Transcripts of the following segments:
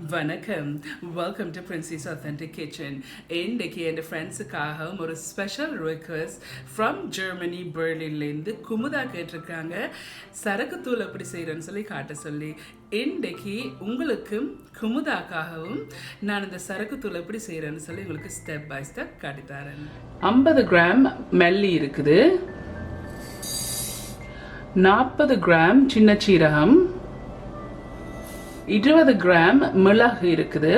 வணக்கம். Welcome to Princy's Authentic Kitchen. இன்னைக்கு என் ஃப்ரெண்ட்ஸுக்காக ஒரு ஸ்பெஷல் ரிக்வெஸ்ட் ஃப்ரம் ஜெர்மனி பெர்லின்லேருந்து குமுதா கேட்டிருக்காங்க. சரக்கு தூள் எப்படி செய்கிறேன்னு சொல்லி காட்ட சொல்லி. இன்றைக்கு உங்களுக்கும் குமுதாக்காகவும் நான் இந்த சரக்கு தூள் எப்படி செய்கிறேன்னு சொல்லி உங்களுக்கு ஸ்டெப் பை ஸ்டெப் காட்டித்தரேன். 50 கிராம் மல்லி இருக்குது, 40 கிராம் சின்ன சீரகம், 20 கிராம் மிளகு இருக்குது,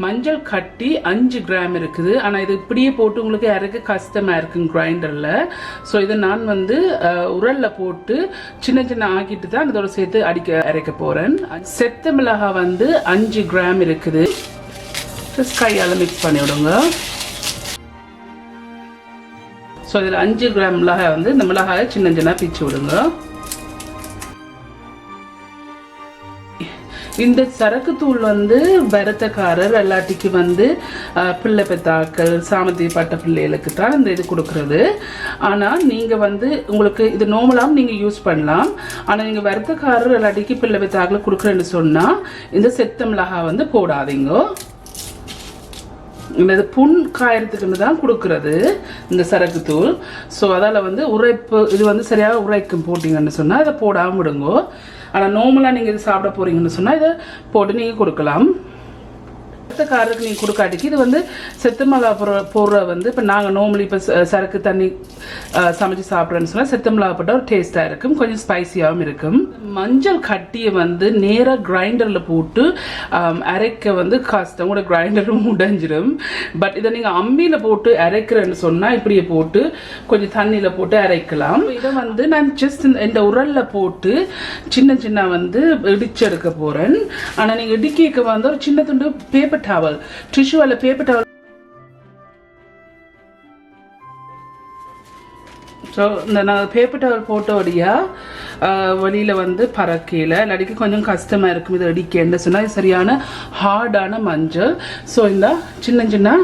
மஞ்சள் கட்டி 5 கிராம் இருக்குது. ஆனால் இது இப்படியே போட்டு உங்களுக்கு அரைக்க கஷ்டமாக இருக்குங்க கிரைண்டரில். ஸோ இதை நான் உரலில் போட்டு சின்ன சின்ன ஆக்கிட்டு தான் இதோட சேர்த்து அரைக்க போகிறேன். செத்த மிளகாய் 5 கிராம் இருக்குது. ஜஸ்ட் கையால் மிக்ஸ் பண்ணி விடுங்க. ஸோ இதில் 5 கிராம் மிளகாய் இந்த மிளகாயை சின்ன சின்ன பிச்சு விடுங்க. இந்த சரக்கு தூள் பரத்தக்காரர் எல்லாட்டிக்கு பிள்ளை பெத்தாக்கள் சாமந்தி பட்ட பிள்ளைகளுக்கு தான் இந்த இது கொடுக்கறது. ஆனால் நீங்கள் உங்களுக்கு இது நார்மலாகவும் நீங்கள் யூஸ் பண்ணலாம். ஆனால் நீங்கள் வருத்தக்காரர் எல்லாட்டிக்கு பிள்ளை பெத்தாக்கள் கொடுக்குறேன்னு சொன்னால் இந்த செத்த மிளகாய் போடாதீங்க. இது புண் காயறதுக்குன்னு தான் கொடுக்கறது இந்த சரக்கு தூள். ஸோ அதால் உரைப்பு இது சரியாக உரைக்கும் போட்டிங்கன்னு சொன்னால் இதை போடாமல் விடுங்க. ஆனால் நார்மலாக நீங்கள் இது சாப்பிட போகிறீங்கன்னு சொன்னால் இதை போட்டு நீங்கள் கொடுக்கலாம். காரருக்கு நீங்கள் கொடுக்காட்டிக்கு இது செத்து மிளகா போடுற இப்போ நாங்கள் நார்மலி இப்போ சரக்கு தண்ணி சமைச்சு சாப்பிட்றேன்னு சொன்னால் செத்து மிளகா போட்டால் ஒரு டேஸ்ட்டாக இருக்கும், கொஞ்சம் ஸ்பைசியாகவும் இருக்கும். மஞ்சள் கட்டியை நேராக கிரைண்டரில் போட்டு அரைக்க கஷ்டம், கூட கிரைண்டரும் உடைஞ்சிடும். பட் இதை நீங்கள் அம்மியில் போட்டு அரைக்கிறேன்னு சொன்னால் இப்படியே போட்டு கொஞ்சம் தண்ணியில் போட்டு அரைக்கலாம். இதை நான் ஜஸ்ட் இந்த உரலில் போட்டு சின்ன சின்ன இடிச்சு எடுக்க போகிறேன். ஆனால் நீங்கள் இடிக்க ஒரு சின்ன துண்டு பேப்பர் டவல், டிஷ்யூ அல்ல பேப்பர் டவல். ஸோ இந்த நான் பேப்பர் டவல் போட்டோடையா வெளியில் பறக்கையில் இல்லாட்டிக்கு கொஞ்சம் கஷ்டமாக இருக்கும் இதை இடிக்கன்னு சொன்னால் இது சரியான ஹார்டான மஞ்சள். ஸோ இந்த சின்ன சின்ன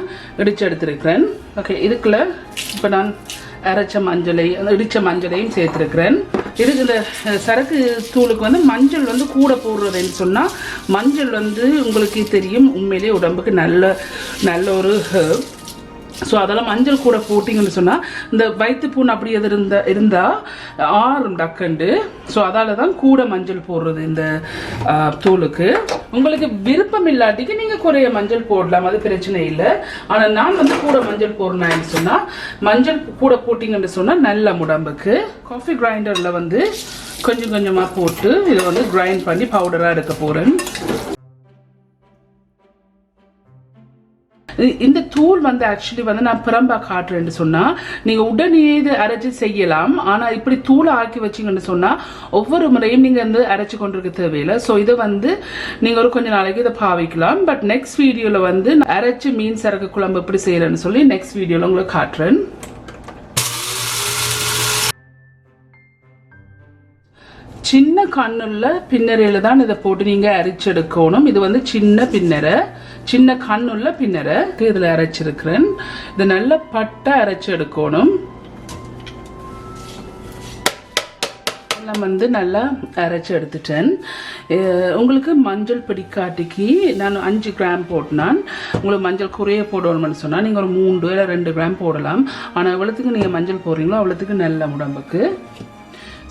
இடிச்சு எடுத்துருக்கிறேன். ஓகே, இதுக்குள்ள இப்போ நான் அரைச்ச மஞ்சளையும் இடித்த மஞ்சளையும் சேர்த்துருக்கிறேன். இதுக்கு இந்த சரக்கு தூளுக்கு மஞ்சள் கூட போடுறதுன்னு சொன்னால் மஞ்சள் உங்களுக்கு தெரியும் உண்மையிலேயே உடம்புக்கு நல்ல ஒரு ஹெர்ப். ஸோ அதெல்லாம் மஞ்சள் கூட போட்டிங்கன்னு சொன்னால் இந்த வயிற்று புண் அப்படி எது இருந்தால் ஆறும் டக்குண்டு. ஸோ அதால் தான் கூட மஞ்சள் போடுறது இந்த தூளுக்கு. உங்களுக்கு விருப்பம் இல்லாட்டிக்கு நீங்கள் குறைய மஞ்சள் போடலாம், அது பிரச்சனை இல்லை. ஆனால் நான் கூட மஞ்சள் போடுறேன்னு சொன்னால் மஞ்சள் கூட போட்டிங்கன்னு சொன்னால் நல்ல உடம்புக்கு. காஃபி கிரைண்டரில் கொஞ்சம் கொஞ்சமாக போட்டு இதை கிரைண்ட் பண்ணி பவுடராக எடுக்க போகிறேன். இந்த தூள் ஆக்சுவலி நான் பிரம்பா காட்டுறேன்னு சொன்னால் நீங்கள் உடனே இது அரைச்சி செய்யலாம். ஆனால் இப்படி தூளை ஆக்கி வச்சிங்கன்னு சொன்னால் ஒவ்வொரு முறையும் நீங்கள் அரைச்சி கொண்டிருக்க தேவையில்லை. ஸோ இதை நீங்கள் ஒரு கொஞ்ச நாளைக்கு இதை பாவிக்கலாம். பட் நெக்ஸ்ட் வீடியோவில் அரைச்சி மீன் சரக்கு குழம்பு எப்படி செய்யறேன்னு சொல்லி நெக்ஸ்ட் வீடியோவில் உங்களுக்கு காட்டுறேன். சின்ன கண்ணுள்ள பின்னரையில் தான் இதை போட்டு நீங்கள் அரைச்செடுக்கணும். இது சின்ன பின்னரை, சின்ன கண்ணுள்ள பின்னரை இதில் அரைச்சிருக்கிறேன். இது நல்ல பட்டை அரைச்சி எடுக்கணும். நல்லா அரைச்சி எடுத்துட்டேன். உங்களுக்கு மஞ்சள் பிடிக்காட்டிக்கு நான் 5 கிராம் போட்டினான். உங்களுக்கு மஞ்சள் குறைய போடணும்னு சொன்னால் நீங்கள் ஒரு 3 இல்லை 2 கிராம் போடலாம். ஆனால் எவ்வளோத்துக்கு நீங்கள் மஞ்சள் போடுறீங்களோ அவ்வளோத்துக்கு நல்ல உடம்புக்கு.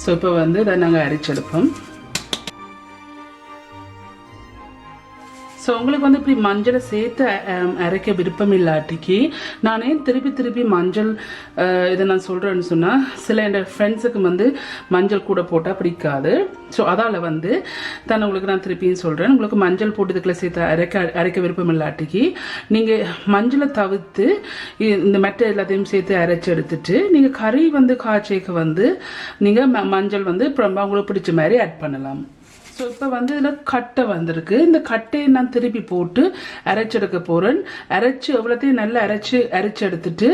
ஸோ இப்போ இதை நாங்கள் அரைச்செடுப்போம். ஸோ உங்களுக்கு இப்படி மஞ்சளை சேர்த்து அரைக்க விருப்பம் இல்லாட்டிக்கு நானே திருப்பி மஞ்சள் இதை நான் சொல்கிறேன்னு சொன்னால் சில என் ஃப்ரெண்ட்ஸுக்கு மஞ்சள் கூட போட்டால் பிடிக்காது. ஸோ அதால் தான் உங்களுக்கு நான் திருப்பியும் சொல்கிறேன். உங்களுக்கு மஞ்சள் போட்டு இதுக்குள்ள சேர்த்து அரைக்க விருப்பம் இல்லாட்டிக்கு நீங்கள் மஞ்சளை தவிர்த்து இந்த மெட்டை எல்லாத்தையும் சேர்த்து அரைச்சி எடுத்துட்டு நீங்கள் கறி காய்ச்சிக்கு நீங்கள் மஞ்சள் அப்புறம் உங்களுக்கு பிடிச்ச மாதிரி ஆட் பண்ணலாம். ஸோ இப்போ இதில் கட்டை வந்திருக்கு. இந்த கட்டையை நான் திருப்பி போட்டு அரைச்செடுக்க போகிறேன். அரைச்சி எவ்வளோத்தையும் நல்லா அரைச்சி எடுத்துட்டு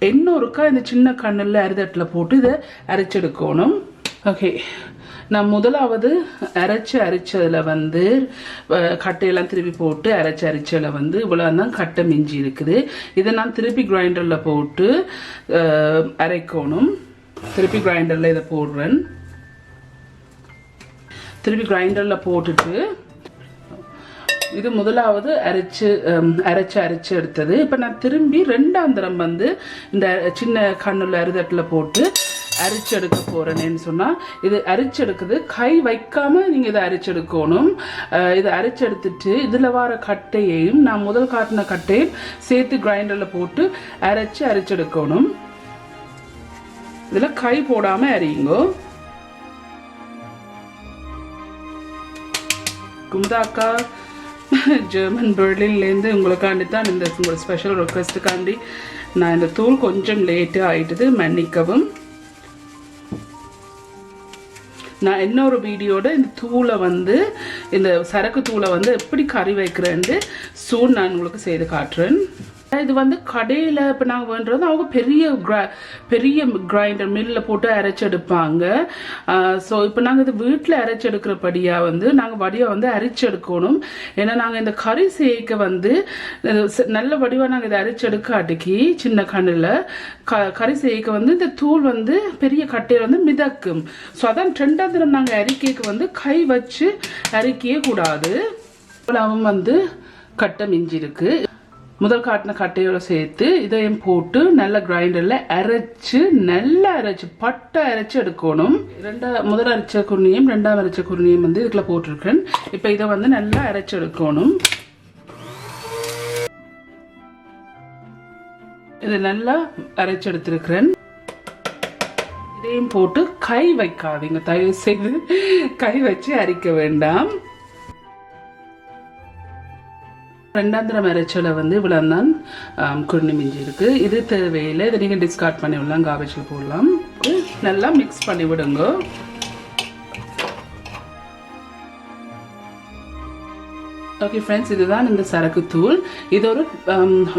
இன்னொருக்கா இந்த சின்ன கண்ணில் அரிதட்டில் போட்டு இதை அரைச்செடுக்கணும். ஓகே, நான் முதலாவது அரைச்சதில் கட்டையெல்லாம் திருப்பி போட்டு அரைச்சதில் இவ்வளோ தான் கட்டை மிஞ்சி இருக்குது. இதை நான் திருப்பி கிரைண்டரில் போட்டு அரைக்கணும். திருப்பி கிரைண்டரில் இதை போடுறேன். திருப்பி கிரைண்டரில் போட்டுட்டு இது முதலாவது அரைச்சு எடுத்தது. இப்போ நான் திரும்பி ரெண்டாம் தரம் வந்து இந்த சின்ன கண்ணுள்ள அரிதட்டில் போட்டு அரைச்செடுக்க போறேன்னு சொன்னா, இது அரைச்செடுக்குது கை வைக்காம நீங்க இதை அரைச்செடுக்கணும். இதை அரைச்செடுத்துட்டு இதுல வர கட்டையையும் நான் முதல் காட்டின கட்டையும் சேர்த்து கிரைண்டர்ல போட்டு அரைச்செடுக்கணும். இதுல கை போடாம அரியுங்கோ. குமுதாக்கா ஜெர்மன் பெர்லின்லேருந்து உங்களுக்காண்டி தான் இந்த உங்களோட ஸ்பெஷல் ரெக்வெஸ்ட்டுக்காண்டி நான் இந்த தூள் கொஞ்சம் லேட்டாக ஆயிட்டது, மன்னிக்கவும். நான் இன்னொரு வீடியோட இந்த தூளை வந்து இந்த சரக்கு தூளை வந்து எப்படி கறி வைக்கிறேன்னு சூன் நான் உங்களுக்கு செய்து காட்டுறேன். இது வந்து கடையில் இப்போ நாங்கள் வேண்டது அவங்க பெரிய கிரைண்டர் மில்லில் போட்டு அரைச்செடுப்பாங்க. ஸோ இப்போ நாங்கள் இது வீட்டில் அரைச்செடுக்கிறபடியாக வந்து நாங்கள் வடிவாக வந்து அரைச்செடுக்கணும். ஏன்னா நாங்கள் இந்த கறி சேர்க்க வந்து நல்ல வடிவாக நாங்கள் இதை அரைச்செடுக்காட்டிக்கு சின்ன கண்ணில் கறி சேர்க்க வந்து இந்த தூள் வந்து பெரிய கட்டையில் வந்து மிதக்கும். ஸோ அதான் ரெண்டாவது தரம் நாங்கள் அரிக்கைக்கு வந்து கை வச்சு அரிக்கவே கூடாது. அவன் வந்து கட்டை மிஞ்சி இருக்கு. முதல் காட்டின கட்டையோட சேர்த்து இதையும் போட்டு நல்ல கிரைண்டர்ல நல்லா அரைச்சு பட்டை அரைச்சு எடுக்கணும். முதல் அரைச்ச குருணியும் ரெண்டாம் அரைச்ச குருணியும் வந்து இதுக்குள்ள போட்டிருக்கேன். இப்ப இதை வந்து நல்லா அரைச்சு எடுக்கணும். இது நல்லா அரைச்சு எடுத்திருக்கிறேன். இதையும் போட்டு கை வைக்காதீங்க, தயவு செய்து கை வச்சு அரைக்க வேண்டாம். ரெண்டாம் தரம் அரைச்சலை வந்து இவ்வளோ தான் குருணி மிஞ்சி இருக்கு. இது தேவையில்லை, இதை நீங்கள் டிஸ்கார்ட் பண்ணி விடலாம், காபேஜில் போடலாம். நல்லா மிக்ஸ் பண்ணி விடுங்க. ஓகே ஃப்ரெண்ட்ஸ், இதுதான் இந்த சரக்கு தூள். இது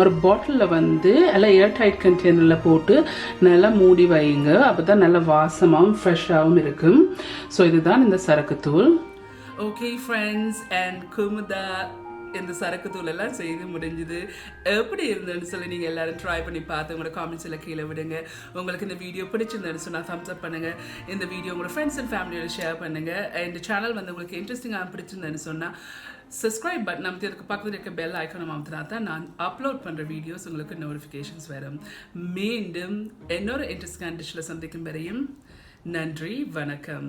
ஒரு பாட்டிலில் வந்து எல்லாம் ஏர் டைட் கண்டெய்னரில் போட்டு நல்லா மூடி வைங்க. அப்போ தான் நல்லா வாசமாகவும் ஃப்ரெஷ்ஷாகவும் இருக்கும். ஸோ இதுதான் இந்த சரக்கு தூள். ஓகே ஃப்ரெண்ட்ஸ், அண்ட் குமுதா இந்த சரக்கு தூள் எல்லாம் செய்து முடிஞ்சுது. எப்படி இருந்ததுன்னு சொல்லி நீங்கள் எல்லாரும் ட்ரை பண்ணி பார்த்து உங்களோட காமெண்ட்ஸ் எல்லாம் கீழே விடுங்க. உங்களுக்கு இந்த வீடியோ பிடிச்சிருந்தேன்னு சொன்னால் தம்ஸ் அப் பண்ணுங்கள். இந்த வீடியோ உங்களோட ஃப்ரெண்ட்ஸ் அண்ட் ஃபேமிலியோட ஷேர் பண்ணுங்கள். இந்த சேனல் வந்து உங்களுக்கு இன்ட்ரெஸ்டிங்காக பிடிச்சிருந்தேன்னு சொன்னால் சப்ஸ்கிரைப் பட்டன் அமைத்து அதுக்கு பக்கத்தில் இருக்க பெல் ஐக்கானை அமுத்தினா தான் நான் அப்லோட் பண்ணுற வீடியோஸ் உங்களுக்கு நோட்டிஃபிகேஷன்ஸ் வரும். மீண்டும் இன்னொரு இன்ட்ரெஸ்டிங்கான டிஷ்ஷில் சந்திக்கும் வரையும் நன்றி, வணக்கம்.